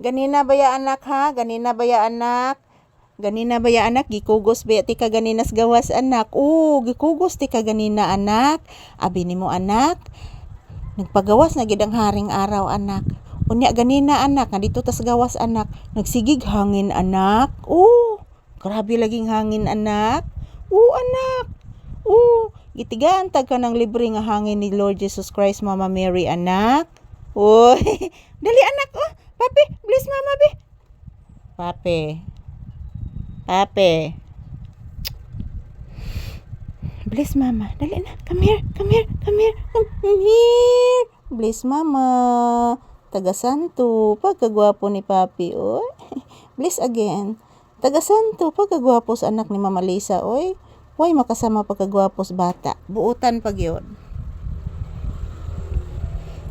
Ganina ba ya anak ha? Ganina ba ya anak? Ganina ba ya anak? Gikugos ba ti ka ganinas gawas anak? Gikugos ti ka ganina anak. Abi nimo anak. Nagpagawas na gid ang haring araw anak. Unya ganina anak, nandito tas gawas anak. Nagsigig hangin anak. Grabe laging hangin anak. Anak. Gitigaan tag ka ng libre nga hangin ni Lord Jesus Christ, Mama Mary anak. Dali anak, papi, bless mama be. Papi. Bless mama, dali na, come here. Bless mama. Taga Santo, pagkagwapo ni papi, Bless again. Taga Santo, pagkagwapo sa anak ni Mama Lisa, Way makasama pagkagwapo sa bata. Buutan pag yun.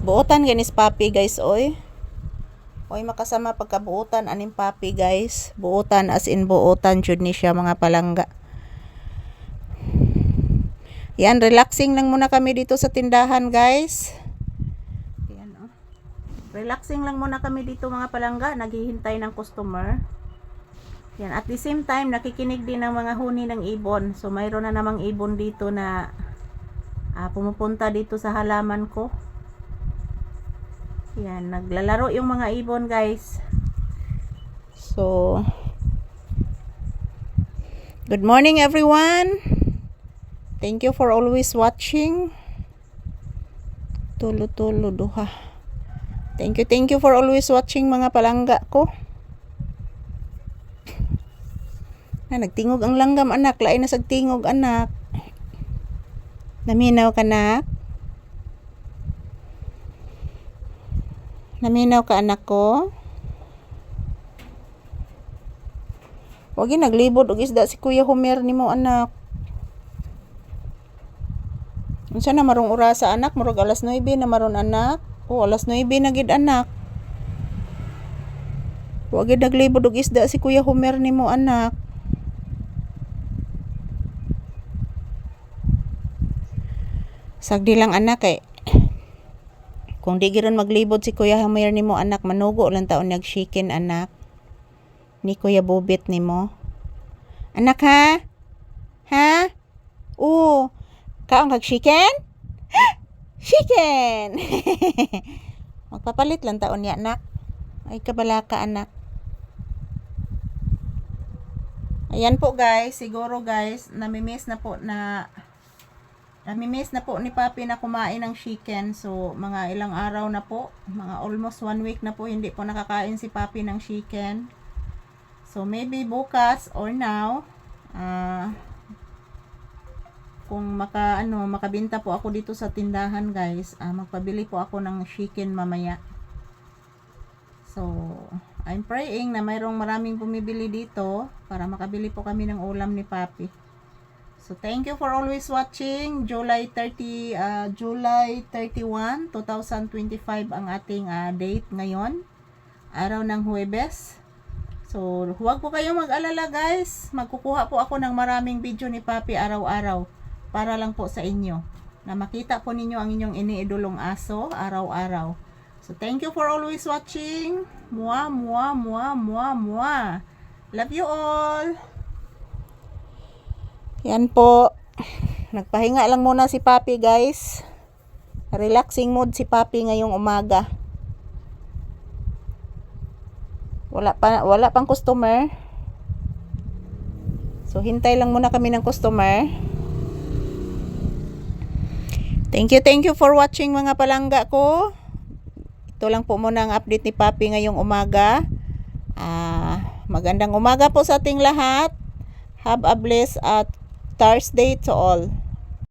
Buutan ganis papi guys, Way makasama pagkabuutan aning papi guys. Buutan as in buutan jud ni siya mga palangga. Yan, relaxing lang muna kami dito sa tindahan guys. Yan Relaxing lang muna kami dito mga palangga. Naghihintay ng customer. Yan, at the same time nakikinig din ng mga huni ng ibon. So mayroon na namang ibon dito na pumupunta dito sa halaman ko. Yan, naglalaro yung mga ibon guys. So good morning everyone. Thank you for always watching. Tulo duha. Thank you for always watching mga palangga ko. Nagtingog ang langgam anak, lain na sagtingog anak. Naminaw ka anak? Naminaw ka anak ko? Wagi naglibot og isda si Kuya Homer nimo anak. Unsa na marong orasa anak? Murag alas 9 na maron anak. Alas 9 na gid anak. Wagi naglibot og isda si Kuya Homer nimo anak. Sagdi lang anak kung di giron maglibot si Kuya Homer nimo anak, manugo lang taon nag-chicken anak ni Kuya Bobit nimo anak ha kaong kag-chicken chicken magpapalit lang taon niya anak. Ay kabalaka anak. Ayan po guys, siguro guys namimiss na po ni papi na kumain ng chicken. So mga ilang araw na po, mga almost 1 week na po hindi po nakakain si papi ng chicken. So maybe bukas or now kung makabenta po ako dito sa tindahan guys, magpabili po ako ng chicken mamaya. So I'm praying na mayroong maraming bumibili dito para makabili po kami ng ulam ni papi. So thank you for always watching. July 31, 2025 ang ating date ngayon. Araw ng Huwebes. So huwag po kayong mag-alala guys. Magkukuha po ako ng maraming video ni papi araw-araw para lang po sa inyo. Na makita po ninyo ang inyong iniidolong aso araw-araw. So thank you for always watching. Mua. Love you all. Yan po. Nagpahinga lang muna si papi guys. Relaxing mood si papi ngayong umaga. Wala pang customer. So hintay lang muna kami ng customer. Thank you for watching mga palangga ko. Ito lang po muna ang update ni papi ngayong umaga. Magandang umaga po sa ating lahat. Have a blessed Thursday to all.